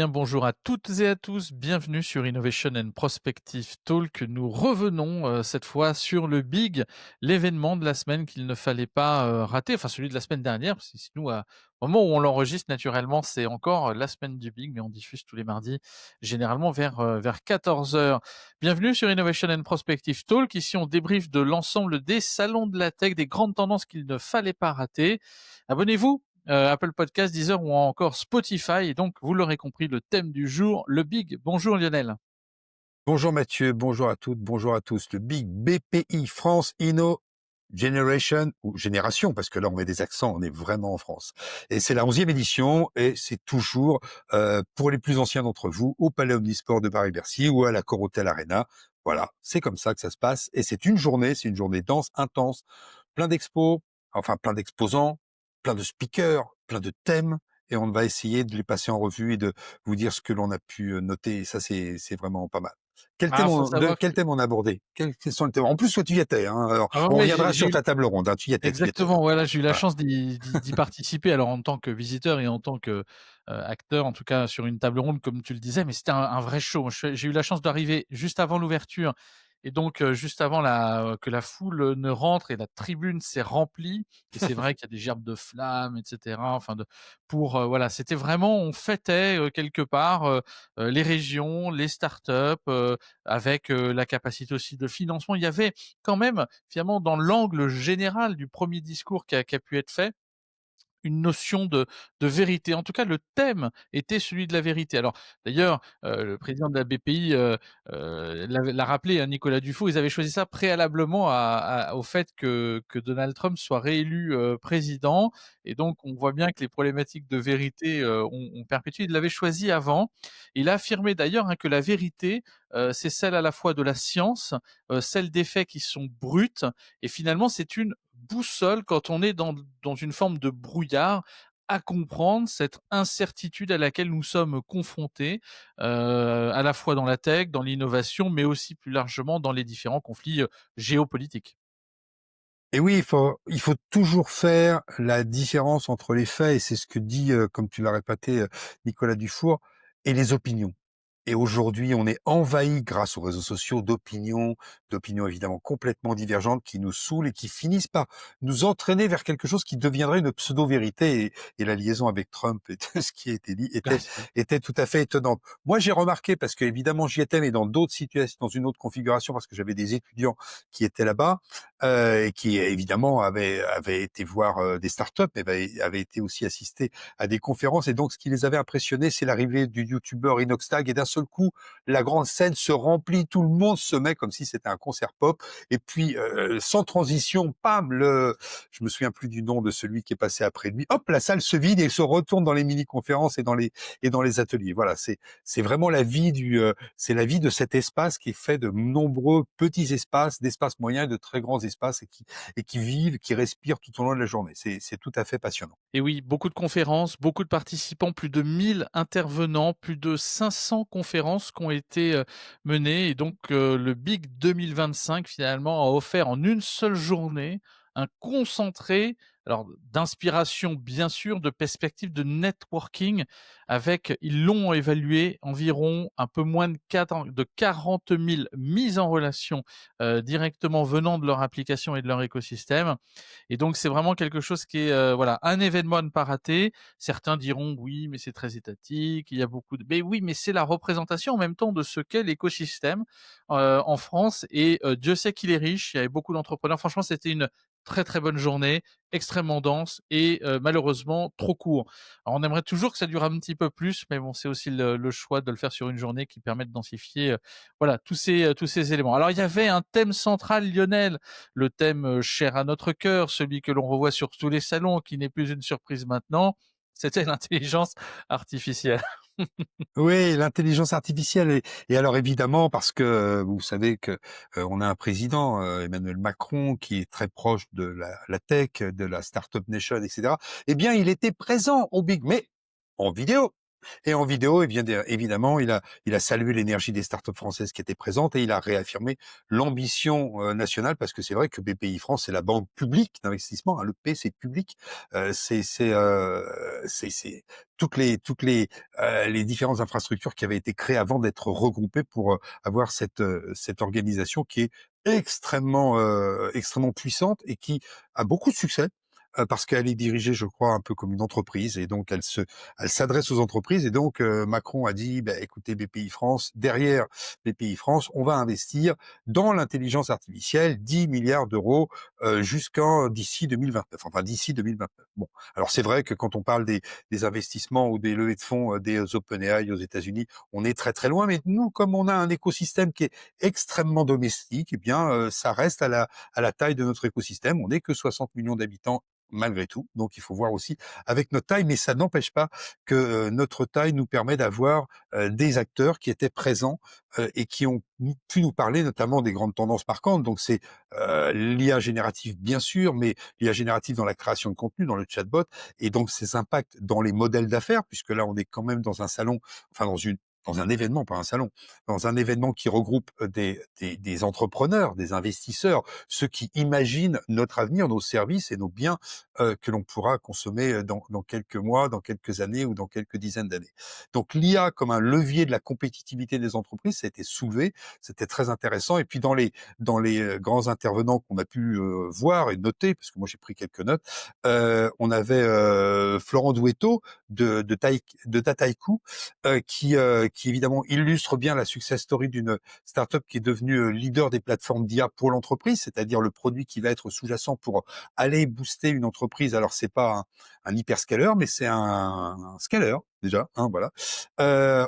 bien, bonjour à toutes et à tous. Bienvenue sur Innovation and Prospective Talk. Nous revenons cette fois sur le Big, l'événement de la semaine qu'il ne fallait pas rater, enfin celui de la semaine dernière, parce que sinon, au moment où on l'enregistre, naturellement, c'est encore la semaine du Big, mais on diffuse tous les mardis, généralement vers 14 heures. Bienvenue sur Innovation and Prospective Talk. Ici, on débriefe de l'ensemble des salons de la tech, des grandes tendances qu'il ne fallait pas rater. Abonnez-vous. Apple Podcast, Deezer ou encore Spotify. Et donc, vous l'aurez compris, le thème du jour, le Big. Bonjour Lionel. Bonjour Mathieu, bonjour à toutes, bonjour à tous. Le Big BPI France Inno Generation ou Génération, parce que là on met des accents, on est vraiment en France. Et c'est la 11e édition et c'est toujours pour les plus anciens d'entre vous au Palais Omnisport de Paris-Bercy ou à la Corotel Arena. Voilà, c'est comme ça que ça se passe et c'est une journée dense, intense, plein d'expos, enfin plein d'exposants, plein de speakers, plein de thèmes et on va essayer de les passer en revue et de vous dire ce que l'on a pu noter. Et ça c'est vraiment pas mal. Ah, faut savoir Quel que thème on a abordé? Quels sont les thèmes? En plus, toi, tu y étais, hein. Alors, ah on ouais, reviendra j'ai sur eu ta table ronde, hein. Tu y étais, hein. exactement, voilà, j'ai eu la Voilà. chance d'y participer, alors en tant que visiteur et en tant que, acteur, en tout cas sur une table ronde comme tu le disais, mais c'était un vrai show. J'ai eu la chance d'arriver juste avant l'ouverture et donc juste avant que la foule, ne rentre et la tribune s'est remplie et c'est vrai qu'il y a des gerbes de flammes et cetera, enfin voilà, c'était vraiment on fêtait, quelque part, les régions, les startups, avec, la capacité aussi de financement. Il y avait quand même finalement dans l'angle général du premier discours qui a pu être fait, une notion de vérité. En tout cas, le thème était celui de la vérité. Alors d'ailleurs, le président de la BPI, l'a rappelé, hein, Nicolas Dufault, ils avaient choisi ça préalablement au fait que Donald Trump soit réélu, président et donc on voit bien que les problématiques de vérité, ont perpétué. Il l'avait choisi avant. Il a affirmé d'ailleurs, hein, que la vérité, c'est celle à la fois de la science, celle des faits qui sont bruts et finalement c'est une boussole quand on est dans une forme de brouillard à comprendre cette incertitude à laquelle nous sommes confrontés, à la fois dans la tech, dans l'innovation, mais aussi plus largement dans les différents conflits, géopolitiques. Et oui, il faut toujours faire la différence entre les faits et c'est ce que dit, comme tu l'as répété, Nicolas Dufour et les opinions. Et aujourd'hui, on est envahi grâce aux réseaux sociaux d'opinions évidemment complètement divergentes qui nous saoulent et qui finissent par nous entraîner vers quelque chose qui deviendrait une pseudo-vérité. Et la liaison avec Trump et tout ce qui a été dit était tout à fait étonnante. Moi, j'ai remarqué, parce que évidemment j'y étais, mais dans d'autres situations, dans une autre configuration, parce que j'avais des étudiants qui étaient là-bas et qui évidemment avaient été voir des startups, mais avaient été aussi assistés à des conférences. Et donc, ce qui les avait impressionnés, c'est l'arrivée du youtubeur Inoxtag. Et d'un seul coup, la grande scène se remplit, tout le monde se met comme si c'était un concert pop. Et puis, sans transition, pam, je me souviens plus du nom de celui qui est passé après lui. Hop, la salle se vide et se retourne dans les mini-conférences et dans les ateliers. Voilà, c'est vraiment c'est la vie de cet espace qui est fait de nombreux petits espaces, d'espaces moyens et de très grands espaces et qui vivent, qui respirent tout au long de la journée. C'est tout à fait passionnant. Et oui, beaucoup de conférences, beaucoup de participants, plus de 1000 intervenants, plus de 500 conférences qui ont été, menées et donc le Big 2025 finalement a offert en une seule journée un concentré, alors d'inspiration bien sûr, de perspective de networking avec ils l'ont évalué environ un peu moins de 40 000 mises en relation, directement venant de leur application et de leur écosystème et donc c'est vraiment quelque chose qui est, voilà, un événement à ne pas rater. Certains diront: «Oui, mais c'est très étatique, il y a beaucoup de» mais oui, mais c'est la représentation en même temps de ce qu'est l'écosystème, en France et Dieu sait qu'il est riche. Il y avait beaucoup d'entrepreneurs. Franchement, c'était une très, très bonne journée, extrêmement dense et malheureusement trop court. Alors on aimerait toujours que ça dure un petit peu plus, mais bon, c'est aussi le choix de le faire sur une journée qui permet de densifier, voilà, tous ces éléments. Alors il y avait un thème central, Lionel, le thème cher à notre cœur, celui que l'on revoit sur tous les salons, qui n'est plus une surprise maintenant, c'était l'intelligence artificielle. Oui, l'intelligence artificielle et alors évidemment parce que vous savez que on a un président Emmanuel Macron qui est très proche de la tech, de la startup nation, etc. Eh bien, il était présent au Big, mais en vidéo. Et en vidéo, eh bien, évidemment, il a salué l'énergie des startups françaises qui étaient présentes et il a réaffirmé l'ambition nationale parce que c'est vrai que BPI France, c'est la banque publique d'investissement. Hein, le P, c'est public. C'est toutes les différentes infrastructures qui avaient été créées avant d'être regroupées pour avoir cette organisation qui est extrêmement puissante et qui a beaucoup de succès parce qu'elle est dirigée, je crois, un peu comme une entreprise et donc elle s'adresse aux entreprises et donc Macron a dit bah, écoutez BPI France, derrière BPI France, on va investir dans l'intelligence artificielle 10 milliards d'euros jusqu'en d'ici 2029, enfin d'ici 2029. Bon, alors c'est vrai que quand on parle des investissements ou des levées de fonds des OpenAI aux États-Unis, on est très très loin, mais nous comme on a un écosystème qui est extrêmement domestique, eh bien ça reste à la taille de notre écosystème. On n'est que 60 millions d'habitants malgré tout. Donc il faut voir aussi avec notre taille, mais ça n'empêche pas que notre taille nous permet d'avoir des acteurs qui étaient présents et qui ont pu nous parler notamment des grandes tendances marquantes. Donc c'est l'IA générative bien sûr, mais l'IA générative dans la création de contenu, dans le chatbot, et donc ses impacts dans les modèles d'affaires, puisque là on est quand même dans un salon, enfin dans un événement, pas un salon, dans un événement qui regroupe des entrepreneurs, des investisseurs, ceux qui imaginent notre avenir, nos services et nos biens que l'on pourra consommer dans quelques mois, dans quelques années ou dans quelques dizaines d'années. Donc l'IA comme un levier de la compétitivité des entreprises, ça a été soulevé, c'était très intéressant. Et puis dans les grands intervenants qu'on a pu voir et noter, parce que moi j'ai pris quelques notes, on avait Florent Douetto de Dataiku, qui évidemment illustre bien la success story d'une startup qui est devenue leader des plateformes d'IA pour l'entreprise, c'est-à-dire le produit qui va être sous-jacent pour aller booster une entreprise. Alors c'est pas un hyperscaler, mais c'est un scaler déjà, hein, voilà.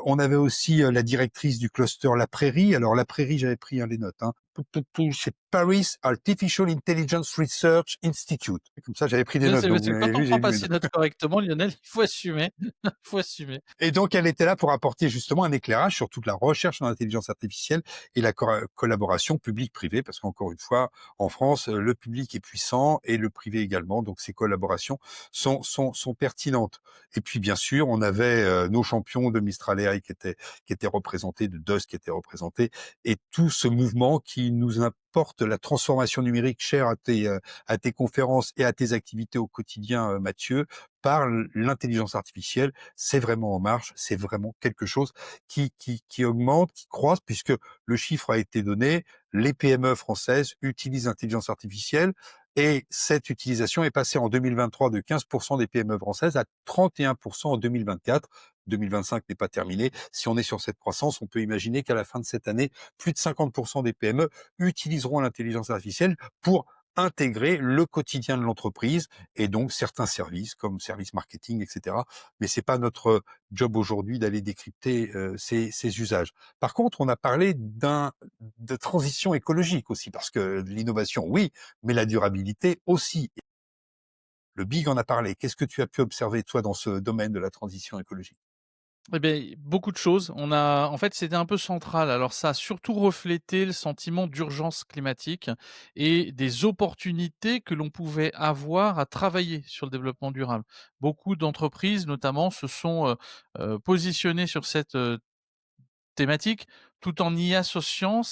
On avait aussi la directrice du cluster La Prairie. Alors La Prairie, j'avais pris les notes. Hein. C'est Paris Artificial Intelligence Research Institute. Comme ça, j'avais pris des Mais notes. Donc vous quand m'avez on vu, prend j'ai pas lu mes ses notes. notes correctement, Lionel, il faut assumer, il faut assumer. Et donc, elle était là pour apporter justement un éclairage sur toute la recherche en intelligence artificielle et la collaboration publique-privée, parce qu'encore une fois, en France, le public est puissant et le privé également, donc ces collaborations sont pertinentes. Et puis, bien sûr, on avait nos champions de Mistral AI qui étaient représentés, de DOS qui étaient représentés, et tout ce mouvement qui nous apporte la transformation numérique chère à tes conférences et à tes activités au quotidien, Mathieu, par l'intelligence artificielle. C'est vraiment en marche, c'est vraiment quelque chose qui augmente, qui croît, puisque le chiffre a été donné, les PME françaises utilisent l'intelligence artificielle et cette utilisation est passée en 2023 de 15% des PME françaises à 31% en 2024. 2025 n'est pas terminé. Si on est sur cette croissance, on peut imaginer qu'à la fin de cette année, plus de 50% des PME utiliseront l'intelligence artificielle pour intégrer le quotidien de l'entreprise et donc certains services comme service marketing, etc. Mais c'est pas notre job aujourd'hui d'aller décrypter ces usages. Par contre, on a parlé de transition écologique aussi, parce que l'innovation, oui, mais la durabilité aussi. Le Big en a parlé. Qu'est-ce que tu as pu observer, toi, dans ce domaine de la transition écologique? Eh beh, beaucoup de choses. En fait, c'était un peu central. Alors ça a surtout reflété le sentiment d'urgence climatique et des opportunités que l'on pouvait avoir à travailler sur le développement durable. Beaucoup d'entreprises, notamment, se sont, positionnées sur cette, thématique, tout en y associant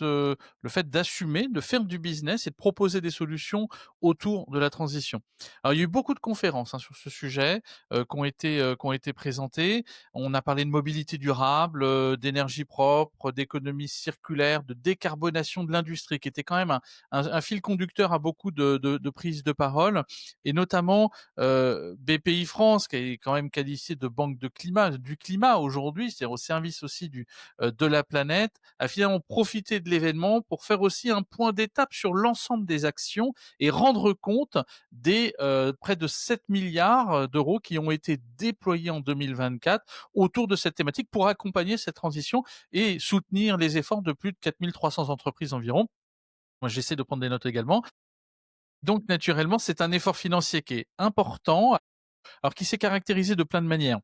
le fait d'assumer, de faire du business et de proposer des solutions autour de la transition. Alors il y a eu beaucoup de conférences, hein, sur ce sujet, qui ont été présentées. On a parlé de mobilité durable, d'énergie propre, d'économie circulaire, de décarbonation de l'industrie, qui était quand même un fil conducteur à beaucoup de prises de parole, et notamment, BPI France, qui est quand même qualifiée de banque de climat du climat aujourd'hui, c'est-à-dire au service aussi de la planète, a finalement profité de l'événement pour faire aussi un point d'étape sur l'ensemble des actions et rendre compte des près de 7 milliards d'euros qui ont été déployés en 2024 autour de cette thématique pour accompagner cette transition et soutenir les efforts de plus de 4 300 entreprises environ. Moi, j'essaie de prendre des notes également. Donc, naturellement, c'est un effort financier qui est important, alors qui s'est caractérisé de plein de manières.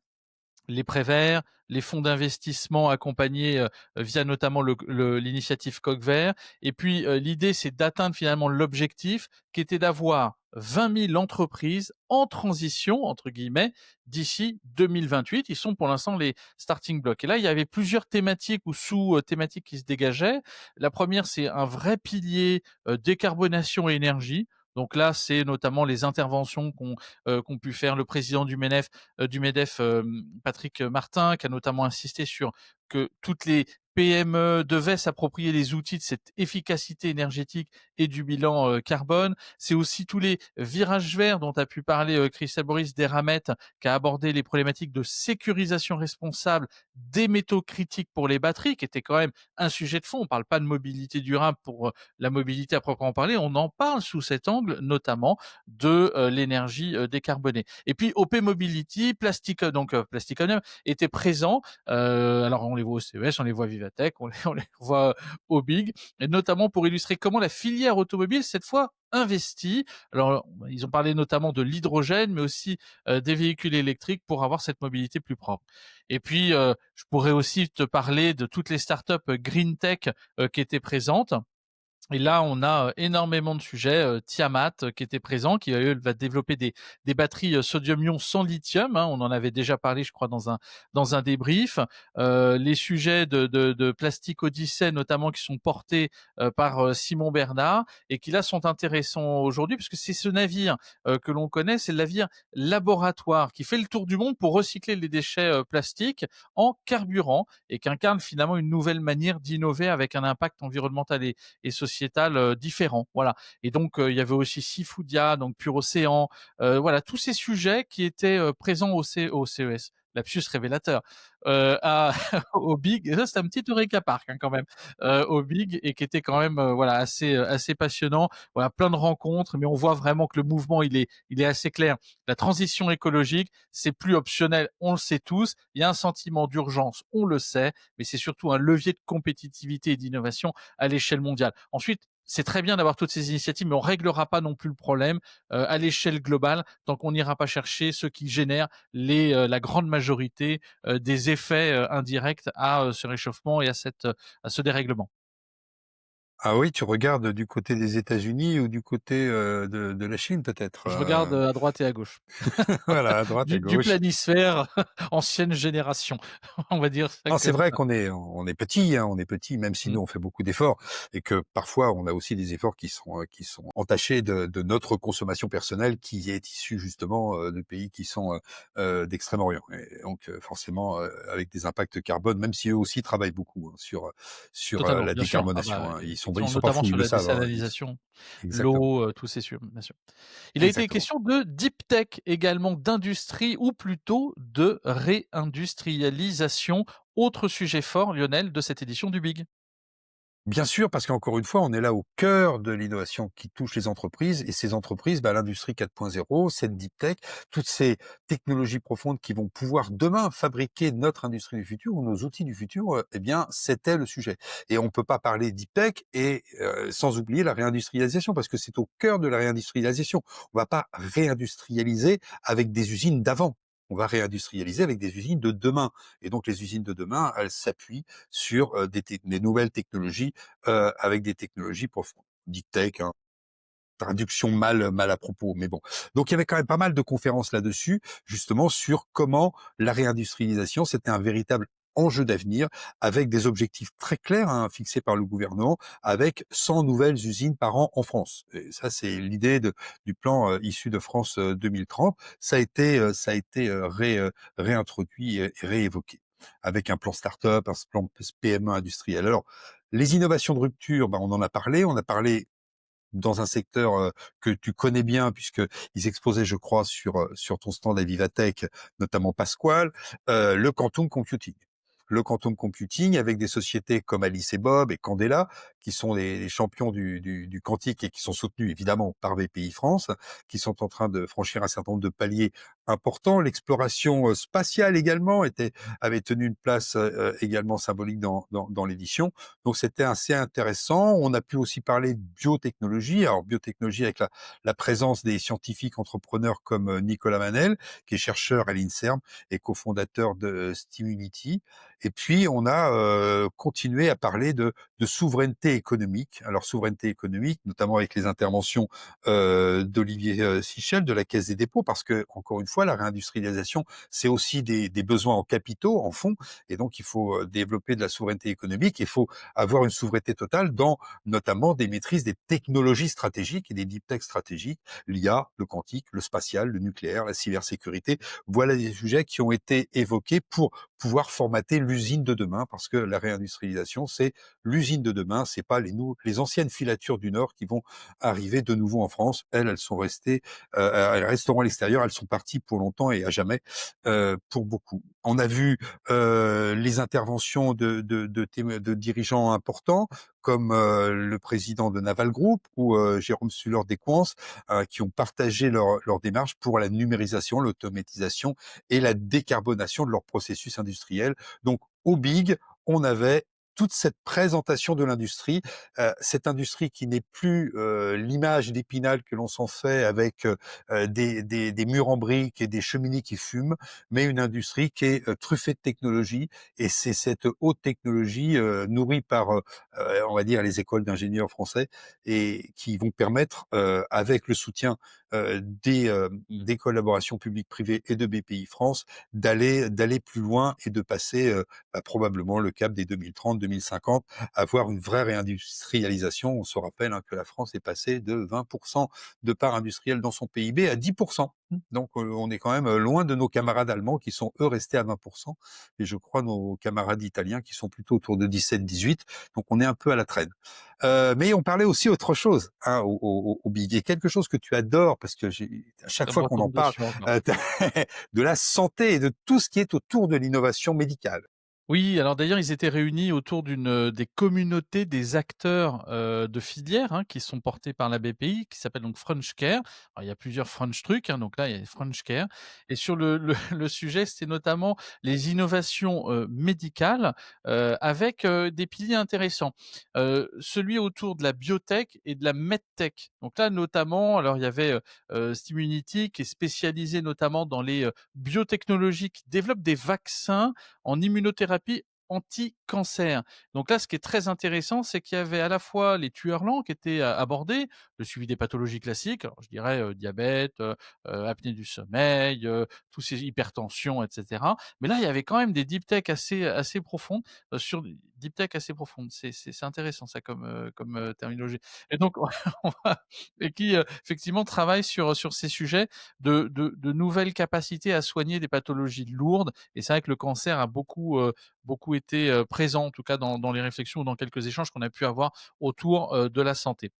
les prêts verts, les fonds d'investissement accompagnés, via notamment l'initiative Coq Vert et puis, l'idée, c'est d'atteindre finalement l'objectif qui était d'avoir 20 000 entreprises «en transition» entre guillemets d'ici 2028. Ils sont pour l'instant les starting blocks et là, il y avait plusieurs thématiques ou sous, thématiques qui se dégageaient. La première, c'est un vrai pilier, décarbonation et énergie. Donc là, c'est notamment les interventions qu'ont pu faire le président du MEDEF, Patrick Martin, qui a notamment insisté sur que toutes les PME devaient s'approprier les outils de cette efficacité énergétique et du bilan carbone. C'est aussi tous les virages verts dont a pu parler Christelle Boris Desramet, qui a abordé les problématiques de sécurisation responsable des métaux critiques pour les batteries, qui était quand même un sujet de fond. On ne parle pas de mobilité durable pour la mobilité à proprement parler, on en parle sous cet angle, notamment de l'énergie décarbonée. Et puis OP Mobility, Plasticonium était présent. Alors on les voit au CES, on les voit à Vivatech, on les voit au Big, et notamment pour illustrer comment la filière automobile cette fois investit. Alors ils ont parlé notamment de l'hydrogène, mais aussi des véhicules électriques pour avoir cette mobilité plus propre. Et puis je pourrais aussi te parler de toutes les startups green tech qui étaient présentes. Et là, on a énormément de sujets. Tiamat, qui était présent, qui va développer des batteries sodium-ion sans lithium, hein. On en avait déjà parlé, je crois, dans un débrief. Les sujets de Plastic Odyssey, notamment, qui sont portés par Simon Bernard et qui là sont intéressants aujourd'hui, puisque c'est ce navire que l'on connaît, c'est le navire laboratoire qui fait le tour du monde pour recycler les déchets plastiques en carburant et qui incarne finalement une nouvelle manière d'innover avec un impact environnemental et sociétal différent. Voilà. Et donc il y avait aussi Seafoodia, donc Pure Océan, voilà tous ces sujets qui étaient présents au CES. Lapsus révélateur. À au Big, et ça c'est un petit Eureka Park hein, quand même, au Big et qui était quand même voilà assez passionnant. Voilà, plein de rencontres, mais on voit vraiment que le mouvement il est assez clair. La transition écologique, c'est plus optionnel, on le sait tous. Il y a un sentiment d'urgence, on le sait, mais c'est surtout un levier de compétitivité et d'innovation à l'échelle mondiale. Ensuite, c'est très bien d'avoir toutes ces initiatives, mais on réglera pas non plus le problème à l'échelle globale tant qu'on n'ira pas chercher ceux qui génèrent la grande majorité des effets indirects à ce réchauffement et à ce dérèglement. Ah oui, tu regardes du côté des États-Unis ou du côté, de la Chine peut-être, Je regarde à droite et à gauche. Voilà, à droite, à Du gauche. planisphère, ancienne génération. On va dire ça Non, c'est comme vrai ça. qu'on est petit, hein, on est petit, même si Mmh. nous on fait beaucoup d'efforts et que parfois on a aussi des efforts qui sont entachés de notre consommation personnelle qui est issue justement, de pays qui sont, d'Extrême-Orient et donc forcément, avec des impacts carbone, même si eux aussi travaillent beaucoup, hein, sur, Totalement, la bien sûr. Ah décarbonation, bah, hein. Ils effectivement, sont pas notamment fous, ils sur le la savent, hein, ils désalinisation, exactement, l'eau, tous ces sujets, bien sûr. Il a été exactement. question de deep tech également, d'industrie ou plutôt de réindustrialisation. Autre sujet fort, Lionel, de cette édition du Big. Bien sûr, parce qu'encore une fois, on est là au cœur de l'innovation qui touche les entreprises et ces entreprises, bah, l'industrie 4.0, cette deep tech, toutes ces technologies profondes qui vont pouvoir demain fabriquer notre industrie du futur ou nos outils du futur, eh bien, c'était le sujet. Et on peut pas parler deep tech et sans oublier la réindustrialisation parce que c'est au cœur de la réindustrialisation. On va pas réindustrialiser avec des usines d'avant. On va réindustrialiser avec des usines de demain. Et donc, les usines de demain, elles s'appuient sur des nouvelles technologies avec des technologies profondes. Deep tech, hein, traduction mal à propos, mais bon. Donc il y avait quand même pas mal de conférences là-dessus, justement sur comment la réindustrialisation, c'était un véritable enjeu d'avenir, avec des objectifs très clairs hein, fixés par le gouvernement, avec 100 nouvelles usines par an en France. Et ça, c'est l'idée du plan issu de France 2030. Ça a été réintroduit et réévoqué avec un plan start-up, un plan PME industriel. Alors, les innovations de rupture, ben, on a parlé dans un secteur, que tu connais bien puisque ils exposaient, je crois, sur ton stand à Vivatech, notamment Pasquale, le quantum computing. Le quantum computing avec des sociétés comme Alice et Bob et Candela, qui sont les champions du quantique et qui sont soutenus évidemment par BPI France, qui sont en train de franchir un certain nombre de paliers important. L'exploration, spatiale également avait tenu une place, également symbolique dans l'édition. Donc c'était assez intéressant. On a pu aussi parler de biotechnologie. Alors biotechnologie avec la présence des scientifiques entrepreneurs comme, Nicolas Manel, qui est chercheur à l'INSERM et cofondateur de Stimunity. Et puis on a, continué à parler de souveraineté économique. Alors souveraineté économique, notamment avec les interventions, d'Olivier, Sichel de la Caisse des dépôts, parce que encore une fois, la réindustrialisation, c'est aussi des besoins en capitaux, en fonds, et donc il faut, développer de la souveraineté économique. Il faut avoir une souveraineté totale dans notamment des maîtrises des technologies stratégiques et des deep tech stratégiques, l'IA, le quantique, le spatial, le nucléaire, la cybersécurité. Voilà des sujets qui ont été évoqués pour pouvoir formater l'usine de demain, parce que la réindustrialisation, c'est l'usine de demain, c'est pas les anciennes filatures du Nord qui vont arriver de nouveau en France. Elles sont restées, elles resteront à l'extérieur. Elles sont parties pour longtemps et à jamais, pour beaucoup. On a vu, les interventions de dirigeants importants comme, le président de Naval Group ou, Jérôme Sullor-Descoings, qui ont partagé leur démarche pour la numérisation, l'automatisation et la décarbonation de leurs processus industriels. Donc au Big, on avait toute cette présentation de l'industrie, cette industrie qui n'est plus, l'image d'Épinal que l'on s'en fait avec, des murs en briques et des cheminées qui fument, mais une industrie qui est, truffée de technologie, et c'est cette haute technologie, nourrie par, on va dire les écoles d'ingénieurs français, et qui vont permettre, avec le soutien, des collaborations publiques-privées et de BPI France, d'aller plus loin et de passer, probablement le cap des 2030-2050, avoir une vraie réindustrialisation. On se rappelle, hein, que la France est passée de 20% de part industrielle dans son PIB à 10%. Donc, on est quand même, loin de nos camarades allemands qui sont, eux, restés à 20%, et je crois nos camarades italiens qui sont plutôt autour de 17-18. Donc on est un peu à la traîne. Mais on parlait aussi autre chose, hein, au Big, et quelque chose que tu adores parce que à chaque Ça me fois qu'on en retombe parle, dessus encore. heu, de la santé et de tout ce qui est autour de l'innovation médicale. Oui, alors d'ailleurs, ils étaient réunis autour des communautés des acteurs, de filières, hein, qui sont portés par la BPI, qui s'appelle donc French Care. Alors il y a plusieurs French trucs, hein, donc là, il y a French Care, et sur le sujet, c'était notamment les innovations, médicales, avec, des piliers intéressants. Celui autour de la biotech et de la medtech. Donc là, notamment, alors il y avait, Stimunity qui est spécialisé notamment dans les, biotechnologies, qui développent des vaccins en immunothérapie anti-cancer. Donc là, ce qui est très intéressant, c'est qu'il y avait à la fois les tueurs lents qui étaient abordés, le suivi des pathologies classiques, alors je dirais diabète, apnée du sommeil, tous ces hypertensions, etc. Mais là, il y avait quand même des deep tech assez profondes, sur deep tech assez profondes. C'est intéressant ça comme terminologie. Et donc, on va, et qui effectivement travaillent sur ces sujets de nouvelles capacités à soigner des pathologies lourdes. Et c'est vrai que le cancer a beaucoup été, présent, en tout cas dans les réflexions ou dans quelques échanges qu'on a pu avoir autour, de la santé.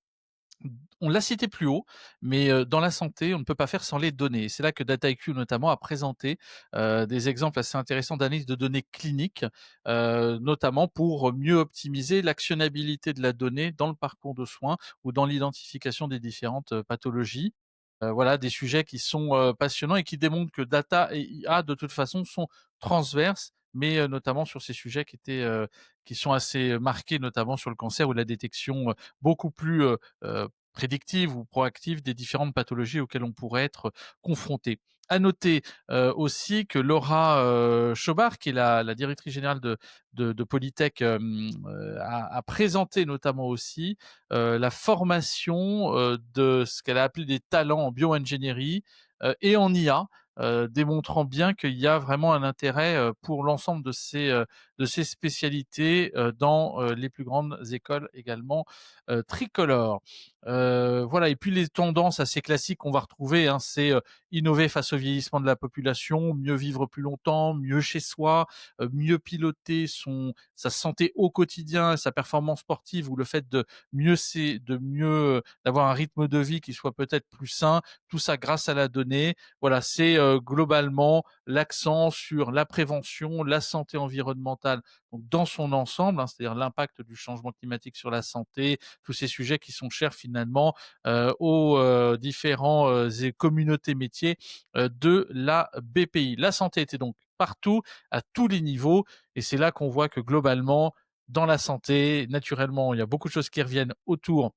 On l'a cité plus haut, mais dans la santé, on ne peut pas faire sans les données. Et c'est là que Dataiku notamment a présenté, des exemples assez intéressants d'analyse de données cliniques, notamment pour mieux optimiser l'actionnabilité de la donnée dans le parcours de soins ou dans l'identification des différentes, pathologies. Voilà, des sujets qui sont, passionnants et qui démontrent que data et IA, de toute façon, sont transverses, mais notamment sur ces sujets qui sont assez marqués, notamment sur le cancer ou la détection, beaucoup plus, prédictive ou proactive des différentes pathologies auxquelles on pourrait être confronté. À noter, aussi que Laura, Chobard, qui est la directrice générale de Polytech, a présenté notamment aussi, la formation, de ce qu'elle a appelé des talents en bioingénierie, et en IA, démontrant bien qu'il y a vraiment un intérêt, pour l'ensemble de ces spécialités, dans, les plus grandes écoles également, tricolores. Voilà, et puis les tendances assez classiques qu'on va retrouver, hein, c'est, innover face au vieillissement de la population, mieux vivre plus longtemps, mieux chez soi, mieux piloter sa santé au quotidien et sa performance sportive, ou le fait d'avoir un rythme de vie qui soit peut-être plus sain, tout ça grâce à la donnée. Voilà, c'est, globalement l'accent sur la prévention, la santé environnementale, donc dans son ensemble, hein, c'est-à-dire l'impact du changement climatique sur la santé, tous ces sujets qui sont chers finalement finalement, aux, différents, et communautés métiers, de la BPI. La santé était donc partout, à tous les niveaux et c'est là qu'on voit que globalement, dans la santé, naturellement, il y a beaucoup de choses qui reviennent autour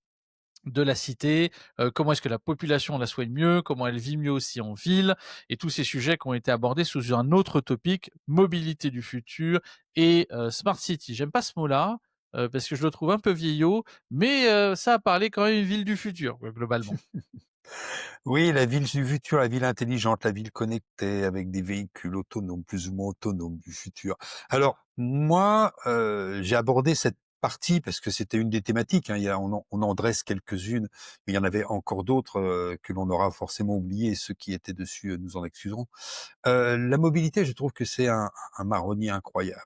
de la cité, comment est-ce que la population la soigne mieux, comment elle vit mieux aussi en ville et tous ces sujets qui ont été abordés sous un autre topic, mobilité du futur et smart city. J'aime pas ce mot-là, parce que je le trouve un peu vieillot, mais ça a parlé quand même une ville du futur, globalement. Oui, la ville du futur, la ville intelligente, la ville connectée avec des véhicules autonomes, plus ou moins autonomes du futur. Alors moi, j'ai abordé cette partie parce que c'était une des thématiques, hein. On en dresse quelques-unes, mais il y en avait encore d'autres, que l'on aura forcément oubliées et ceux qui étaient dessus, nous en excuserons. La mobilité, je trouve que c'est un marronnier incroyable,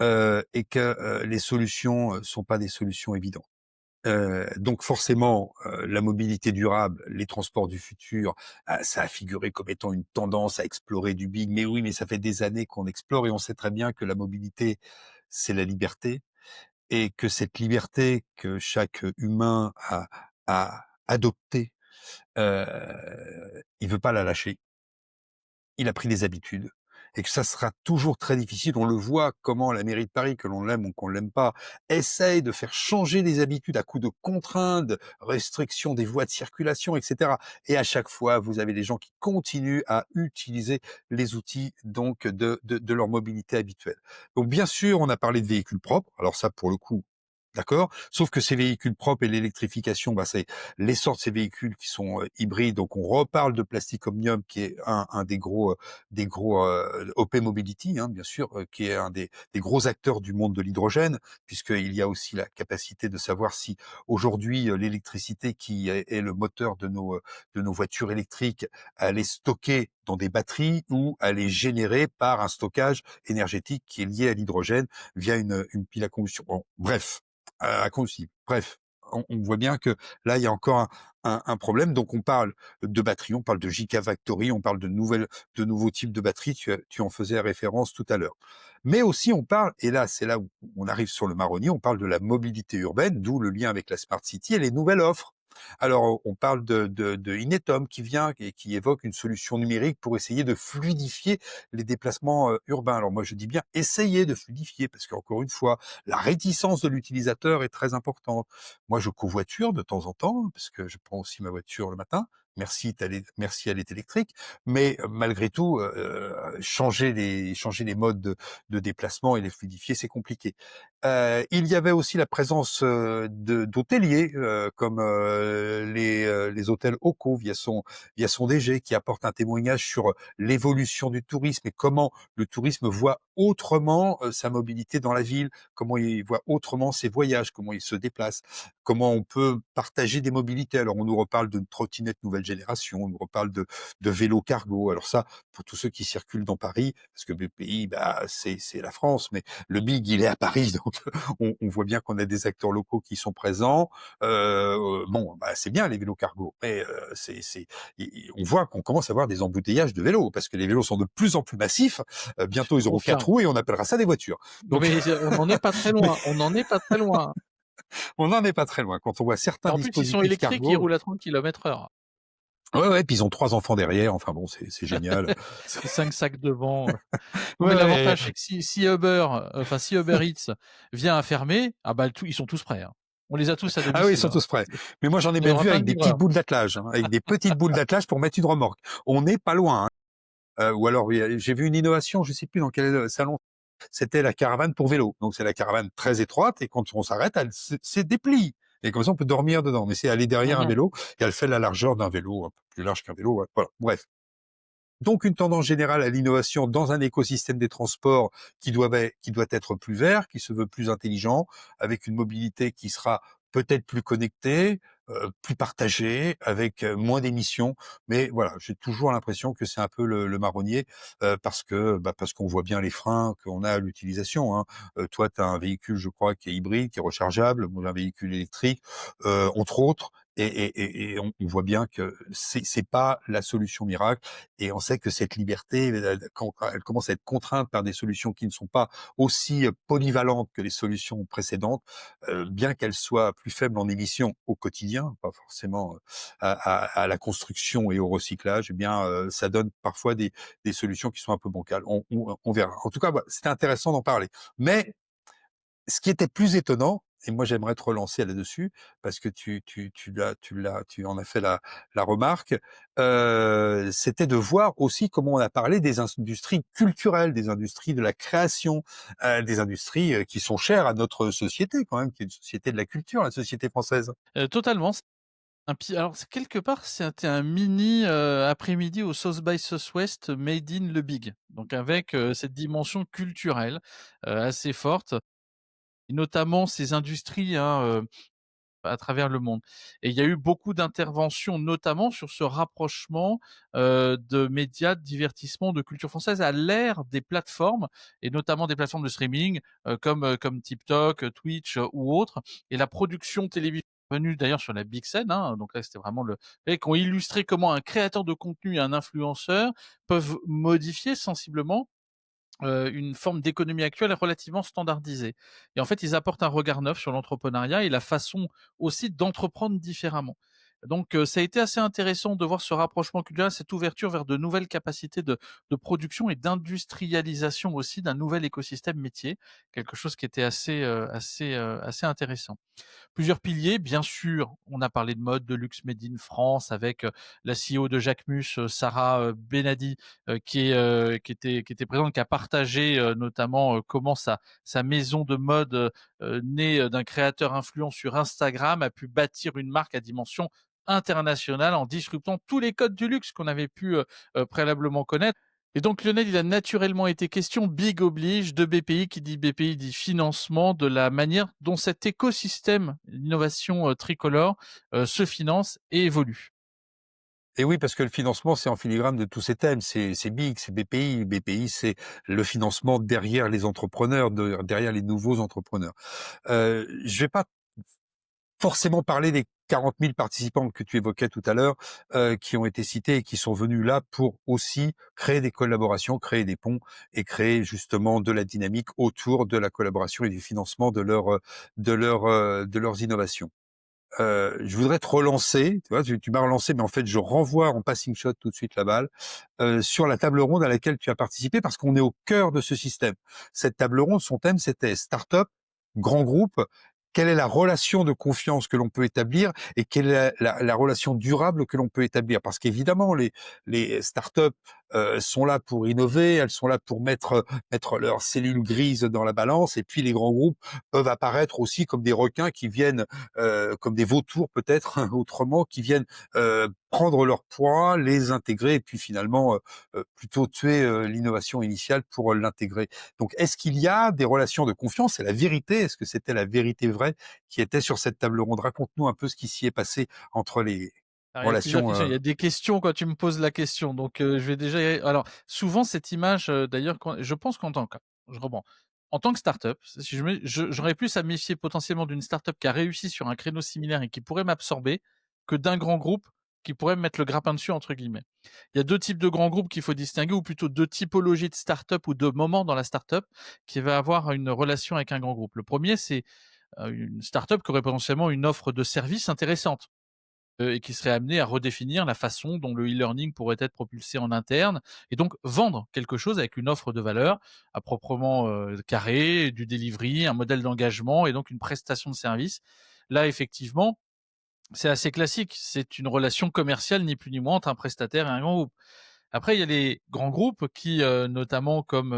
et que, les solutions, sont pas des solutions évidentes. Donc forcément, la mobilité durable, les transports du futur, ça a figuré comme étant une tendance à explorer du big. Mais oui, mais ça fait des années qu'on explore et on sait très bien que la mobilité, c'est la liberté et que cette liberté que chaque humain a adoptée, il veut pas la lâcher. Il a pris des habitudes et que ça sera toujours très difficile. On le voit comment la mairie de Paris, que l'on l'aime ou qu'on l'aime pas, essaye de faire changer les habitudes à coups de contraintes, de restrictions des voies de circulation, etc. Et à chaque fois, vous avez des gens qui continuent à utiliser les outils donc de leur mobilité habituelle. Donc bien sûr, on a parlé de véhicules propres. Alors ça, pour le coup, d'accord. Sauf que ces véhicules propres et l'électrification, bah, c'est l'essor de ces véhicules qui sont hybrides. Donc on reparle de Plastic Omnium, qui est un des gros OP Mobility, hein, bien sûr, qui est un des gros acteurs du monde de l'hydrogène, puisqu'il y a aussi la capacité de savoir si aujourd'hui l'électricité qui est le moteur de nos voitures électriques, elle est stockée dans des batteries ou elle est générée par un stockage énergétique qui est lié à l'hydrogène via une pile à combustion. Bon, bref, à combustible. Bref, on voit bien que là, il y a encore un problème. Donc on parle de batteries, on parle de Gigafactory, on parle de nouveaux types de batteries, tu en faisais référence tout à l'heure. Mais aussi on parle, et là c'est là où on arrive sur le marronnier, on parle de la mobilité urbaine, d'où le lien avec la Smart City et les nouvelles offres. Alors on parle de Inetom qui vient et qui évoque une solution numérique pour essayer de fluidifier les déplacements urbains. Alors moi je dis bien essayer de fluidifier, parce qu'encore une fois, la réticence de l'utilisateur est très importante. Moi, je covoiture de temps en temps, parce que je prends aussi ma voiture le matin. Merci, elle est électrique. Mais malgré tout, changer les modes de déplacement et les fluidifier, c'est compliqué. Il y avait aussi la présence d'hôteliers, comme les hôtels Oco via son DG, qui apporte un témoignage sur l'évolution du tourisme et comment le tourisme voit autrement sa mobilité dans la ville, comment il voit autrement ses voyages, comment il se déplace, comment on peut partager des mobilités. Alors on nous reparle de trottinettes nouvelle génération, on nous reparle de vélos cargo. Alors ça, pour tous ceux qui circulent dans Paris, parce que BPI, bah, c'est la France, mais le big, il est à Paris, donc on voit bien qu'on a des acteurs locaux qui sont présents. Bon, bah, c'est bien les vélos cargo, mais on voit qu'on commence à avoir des embouteillages de vélos, parce que les vélos sont de plus en plus massifs. Bientôt, ils auront 4 Confirme. roues et on appellera ça des voitures. Donc, Mais on n'en est pas très mais loin, on n'en est pas très loin on n'en est pas très loin. Quand on voit et certains en plus ils sont dispositifs électriques, ils cargo, roulent à 30 km/h. ouais, ouais, puis ils ont 3 enfants derrière, enfin bon, c'est génial. Et 5 sacs devant. Non, mais Ouais, ouais. l'avantage, c'est que si Uber Eats vient à fermer, ah bah, ils sont tous prêts, hein. On les a tous à Ah oui, ils domicile, sont hein. tous prêts. Mais moi, j'en ai Il y même aura vu plein avec de des petites livreurs. boules d'attelage, hein, avec des petites boules d'attelage pour mettre une remorque. On n'est pas loin, hein. Ou alors, j'ai vu une innovation, je sais plus dans quel salon, c'était la caravane pour vélo. Donc c'est la caravane très étroite et quand on s'arrête, elle se déplie. Et comme ça, on peut dormir dedans. Mais c'est elle est derrière un Mmh. vélo et elle fait la largeur d'un vélo, un peu plus large qu'un vélo. Ouais, voilà. Bref. Donc une tendance générale à l'innovation dans un écosystème des transports qui doit être plus vert, qui se veut plus intelligent, avec une mobilité qui sera peut-être plus connectée, plus partagée, avec moins d'émissions. Mais voilà, j'ai toujours l'impression que c'est un peu le marronnier, parce qu'on voit bien les freins qu'on a à l'utilisation, hein. Toi, tu as un véhicule, je crois, qui est hybride, qui est rechargeable. Moi, j'ai un véhicule électrique, entre autres. Et on voit bien que c'est pas la solution miracle et on sait que cette liberté, quand elle commence à être contrainte par des solutions qui ne sont pas aussi, polyvalentes que les solutions précédentes, bien qu'elles soient plus faibles en émissions au quotidien, pas forcément, à la construction et au recyclage, eh bien, ça donne parfois des solutions qui sont un peu bancales. On verra. En tout cas, bah, c'était intéressant d'en parler. Mais ce qui était plus étonnant et moi j'aimerais te relancer là-dessus parce que tu en as fait la remarque, c'était de voir aussi comment on a parlé des industries culturelles, des industries de la création, des industries, qui sont chères à notre société quand même, qui est une société de la culture, la société française. Totalement, c'est un pi alors c'est quelque part, c'était un mini, après-midi au South by Southwest made in Le Big. Donc avec, cette dimension culturelle, assez forte et notamment ces industries, hein, à travers le monde et il y a eu beaucoup d'interventions, notamment sur ce rapprochement, de médias, de divertissement, de culture française à l'ère des plateformes et notamment des plateformes de streaming, comme TikTok, Twitch, ou autres et la production télévisuelle venue d'ailleurs sur la big scène, hein, donc là, c'était vraiment le et qui ont illustré comment un créateur de contenu et un influenceur peuvent modifier sensiblement une forme d'économie actuelle relativement standardisée et en fait, ils apportent un regard neuf sur l'entrepreneuriat et la façon aussi d'entreprendre différemment. Donc ça a été assez intéressant de voir ce rapprochement culturel, cette ouverture vers de nouvelles capacités de production et d'industrialisation aussi d'un nouvel écosystème métier, quelque chose qui était assez intéressant. Plusieurs piliers, bien sûr, on a parlé de mode, de luxe made in France avec, la CEO de Jacquemus, Sarah, Benadi, qui était présente, qui a partagé, notamment, comment sa maison de mode, née, d'un créateur influent sur Instagram, a pu bâtir une marque à dimension internationale en disruptant tous les codes du luxe qu'on avait pu, préalablement connaître. Et donc Lionel, il a naturellement été question, big oblige, de BPI. Qui dit BPI dit financement, de la manière dont cet écosystème, l'innovation, tricolore, se finance et évolue. Et oui, parce que le financement, c'est en filigrane de tous ces thèmes. C'est BIC, c'est BPI. BPI, c'est le financement derrière les entrepreneurs, derrière les nouveaux entrepreneurs. Je vais pas forcément parler des 40 000 participants que tu évoquais tout à l'heure, qui ont été cités et qui sont venus là pour aussi créer des collaborations, créer des ponts et créer justement de la dynamique autour de la collaboration et du financement de leurs innovations. Je voudrais te relancer, tu vois? Tu m'as relancé, mais en fait, je renvoie en passing shot tout de suite la balle, sur la table ronde à laquelle tu as participé parce qu'on est au cœur de ce système. Cette table ronde, son thème, c'était start-up, grand groupe. Quelle est la relation de confiance que l'on peut établir et quelle est la relation durable que l'on peut établir? Parce qu'évidemment, les start-up, sont là pour innover, elles sont là pour mettre leurs cellules grises dans la balance et puis les grands groupes peuvent apparaître aussi comme des requins qui viennent comme des vautours peut-être autrement, qui viennent prendre leur poids, les intégrer et puis finalement plutôt tuer l'innovation initiale pour l'intégrer. Donc est-ce qu'il y a des relations de confiance? C'est la vérité. Est-ce que c'était la vérité vraie qui était sur cette table ronde? Raconte-nous un peu ce qui s'y est passé entre les Alors il y a plusieurs relations. questions. Il y a des questions quand tu me poses la question, donc je vais déjà alors souvent cette image, d'ailleurs quand je pense qu'en tant que je reprends. En tant que start-up, si j'aurais plus à me méfier potentiellement d'une start-up qui a réussi sur un créneau similaire et qui pourrait m'absorber, que d'un grand groupe qui pourrait me mettre «le grappin dessus» entre guillemets. Il y a 2 types de grands groupes qu'il faut distinguer ou plutôt 2 typologies de start-up ou de moments dans la start-up qui va avoir une relation avec un grand groupe. Le premier, c'est, une start-up qui aurait potentiellement une offre de service intéressante. Et qui serait amené à redéfinir la façon dont le e-learning pourrait être propulsé en interne et donc vendre quelque chose avec une offre de valeur à proprement, carrée, du delivery, un modèle d'engagement et donc une prestation de service. Là, effectivement, c'est assez classique. C'est une relation commerciale, ni plus ni moins, entre un prestataire et un grand groupe. Après, il y a les grands groupes qui, notamment comme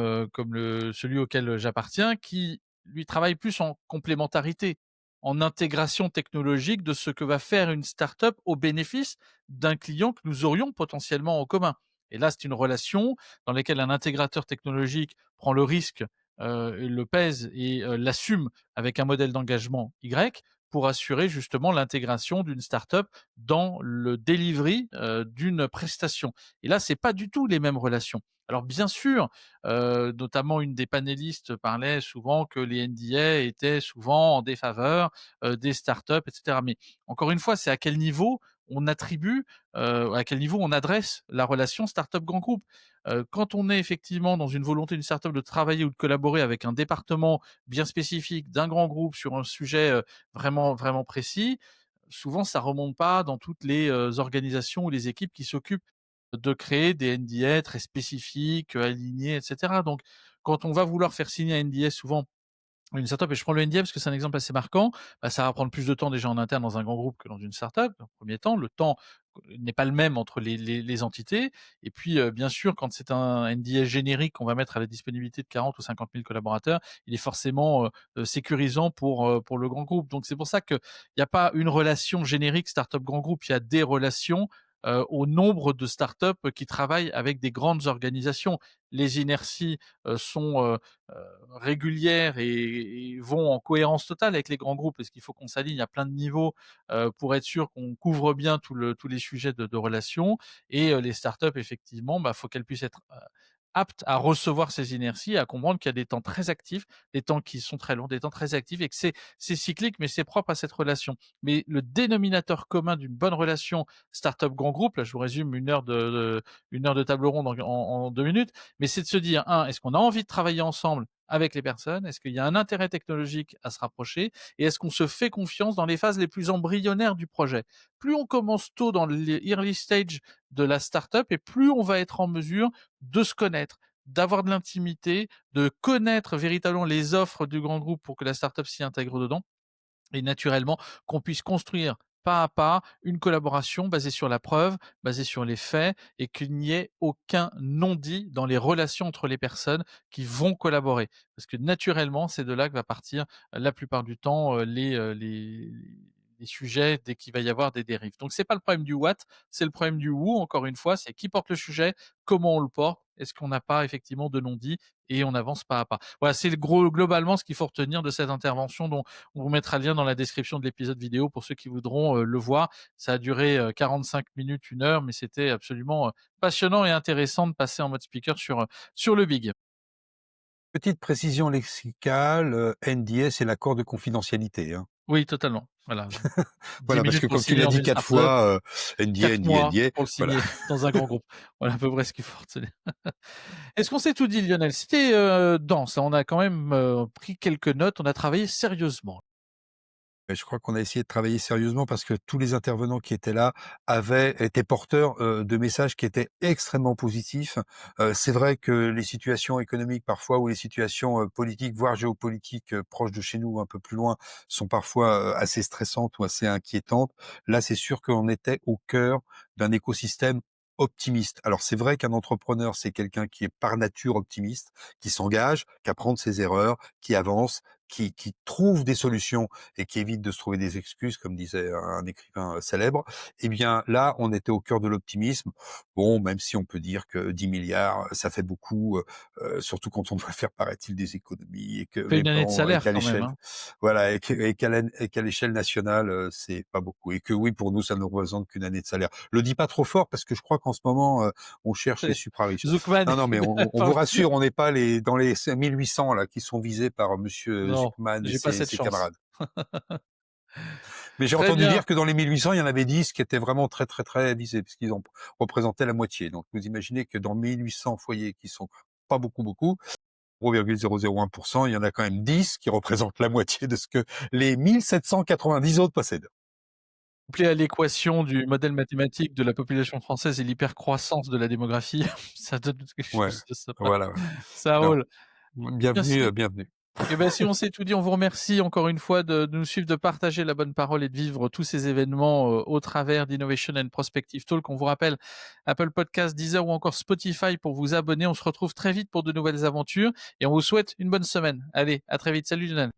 celui auquel j'appartiens, qui lui travaillent plus en complémentarité, en intégration technologique de ce que va faire une start-up au bénéfice d'un client que nous aurions potentiellement en commun. Et là, c'est une relation dans laquelle un intégrateur technologique prend le risque, le pèse et l'assume avec un modèle d'engagement Y, pour assurer justement l'intégration d'une startup dans le delivery, d'une prestation. Et là, c'est pas du tout les mêmes relations. Alors bien sûr, notamment une des panélistes parlait souvent que les NDA étaient souvent en défaveur, des startups et cetera. Mais encore une fois, c'est à quel niveau on attribue, à quel niveau on adresse la relation startup grand groupe. Quand on est effectivement dans une volonté d'une startup de travailler ou de collaborer avec un département bien spécifique d'un grand groupe sur un sujet, vraiment vraiment précis, souvent ça remonte pas dans toutes les, organisations ou les équipes qui s'occupent de créer des NDA très spécifiques, alignés et cetera. Donc quand on va vouloir faire signer un NDA souvent une startup, et je prends le NDA parce que c'est un exemple assez marquant, bah, ça va prendre plus de temps déjà en interne dans un grand groupe que dans une startup. Dans un premier temps, le temps n'est pas le même entre les entités. Et puis, bien sûr, quand c'est un NDA générique qu'on va mettre à la disponibilité de 40 ou 50 000 collaborateurs, il est forcément sécurisant pour le grand groupe. Donc c'est pour ça qu'il n'y a pas une relation générique startup grand groupe, il y a des relations au nombre de startups qui travaillent avec des grandes organisations. Les inerties sont régulières et vont en cohérence totale avec les grands groupes, parce qu'il faut qu'on s'aligne à plein de niveaux pour être sûr qu'on couvre bien tous les sujets de relations. Et les startups, effectivement, bah, faut qu'elles puissent être aptes à recevoir ces inerties, à comprendre qu'il y a des temps très actifs, des temps qui sont très longs, des temps très actifs, et que c'est cyclique, mais c'est propre à cette relation. Mais le dénominateur commun d'une bonne relation startup grand groupe, là je vous résume une heure de table ronde en 2 minutes, mais c'est de se dire, un, est-ce qu'on a envie de travailler ensemble avec les personnes? Est-ce qu'il y a un intérêt technologique à se rapprocher? Et est-ce qu'on se fait confiance dans les phases les plus embryonnaires du projet? Plus on commence tôt dans les early stage de la startup, et plus on va être en mesure de se connaître, d'avoir de l'intimité, de connaître véritablement les offres du grand groupe pour que la startup s'y intègre dedans, et naturellement qu'on puisse construire pas à pas une collaboration basée sur la preuve, basée sur les faits, et qu'il n'y ait aucun non-dit dans les relations entre les personnes qui vont collaborer. Parce que naturellement, c'est de là que va partir la plupart du temps les sujets dès qu'il va y avoir des dérives. Donc c'est pas le problème du what, c'est le problème du who. Encore une fois, c'est qui porte le sujet, comment on le porte, est-ce qu'on n'a pas effectivement de non-dit, et on avance pas à pas. Voilà, c'est le gros globalement ce qu'il faut retenir de cette intervention, dont on vous mettra le lien dans la description de l'épisode vidéo pour ceux qui voudront le voir. Ça a duré 45 minutes, 1 heure, mais c'était absolument passionnant et intéressant de passer en mode speaker sur le big. Petite précision lexicale, NDA, c'est l'accord de confidentialité, hein. Oui, totalement. Voilà, 10 Voilà, parce minutes que pour le comme tu signer l'as dans dit une 4 startup, fois, NDA, 4 NDA, mois NDA, pour le voilà. signer dans un grand groupe. Voilà à peu près ce qu'il faut retenir. Est-ce qu'on s'est tout dit, Lionel? C'était dense, hein, on a quand même pris quelques notes, on a travaillé sérieusement. Et je crois qu'on a essayé de travailler sérieusement parce que tous les intervenants qui étaient là étaient porteurs, de messages qui étaient extrêmement positifs. C'est vrai que les situations économiques parfois ou les situations, politiques, voire géopolitiques, proches de chez nous, un peu plus loin, sont parfois, assez stressantes ou assez inquiétantes. Là, c'est sûr qu'on était au cœur d'un écosystème optimiste. Alors c'est vrai qu'un entrepreneur, c'est quelqu'un qui est par nature optimiste, qui s'engage, qui apprend de ses erreurs, qui avance, qui trouve des solutions et qui évite de se trouver des excuses, comme disait un écrivain célèbre. Eh bien, là, on était au cœur de l'optimisme. Bon, même si on peut dire que 10 milliards, ça fait beaucoup, surtout quand on doit faire, paraît-il, des économies et que Fait mais une année de bon, et salaire qu'à quand même, l'échelle, hein. voilà, et qu'à l'échelle nationale, c'est pas beaucoup. Et que oui, pour nous, ça ne représente qu'une année de salaire. Le dis pas trop fort parce que je crois qu'en ce moment, on cherche les supra-riches. Zoukman, Non, non, mais il on va vous pas rassure, on n'est pas dans les 1800 là qui sont visés par monsieur non, Zuckman et j'ai pas cette ses chance. camarades. Mais j'ai Très entendu bien. dire que dans les 1800, il y en avait 10 qui étaient vraiment très, très, très visés, puisqu'ils en représentaient la moitié. Donc vous imaginez que dans 1800 foyers qui sont pas beaucoup, beaucoup, 0,001%, il y en a quand même 10 qui représentent la moitié de ce que les 1790 autres possèdent. Couplé à l'équation du modèle mathématique de la population française et l'hypercroissance de la démographie, ça donne quelque Ouais, chose de sympa. voilà, ouais. Ça Non, roule. Bien bienvenue, si bienvenue. Et ben, si on s'est tout dit, on vous remercie encore une fois de nous suivre, de partager la bonne parole et de vivre tous ces événements au travers d'Innovation and Prospective Talk. On vous rappelle Apple Podcasts, Deezer ou encore Spotify pour vous abonner. On se retrouve très vite pour de nouvelles aventures et on vous souhaite une bonne semaine. Allez, à très vite. Salut Lionel.